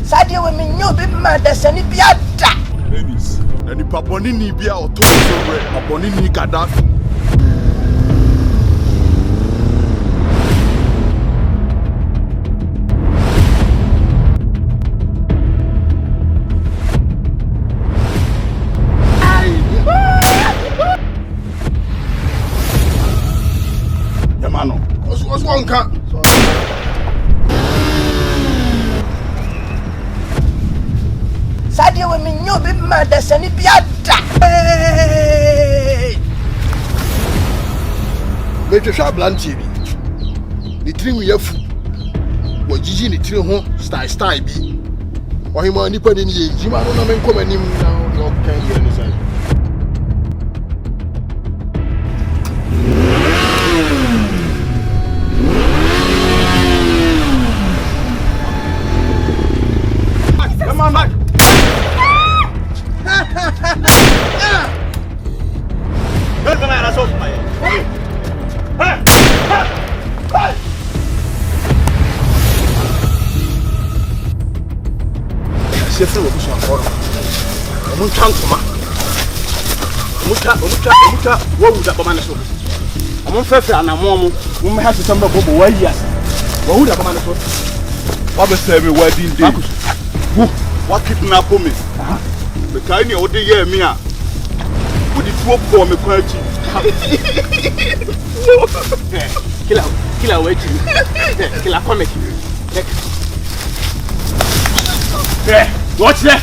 Sadia we me nyo be mad sani biada. Ladies, and the paponi ni bia or to paponi ni Gaddafi. Yamano, what's one cat? Sadia we me nyo be mad sani biada. Me twa blanche bi. Ni trim yafu. Wo jiji ni trim ho style bi. Ohima nipa ni ye jima no na me nkoma nim na o kan ye ni sai. Come on, Mike. Come on, that's all my. Hey! Shefu wo buso akoro. Omu twankoma. Omuta wo wuda bama ne so. Omu fefe anamo mu. Mu ha sesem be bobo wayia. Wo wuda bama ne so. Wa be say me wedding day. Wa kidnap me. Me kai ni o de ye me a. Wo di tuo ko me kwa chi. Kila wechi. Kila comic. Watch that.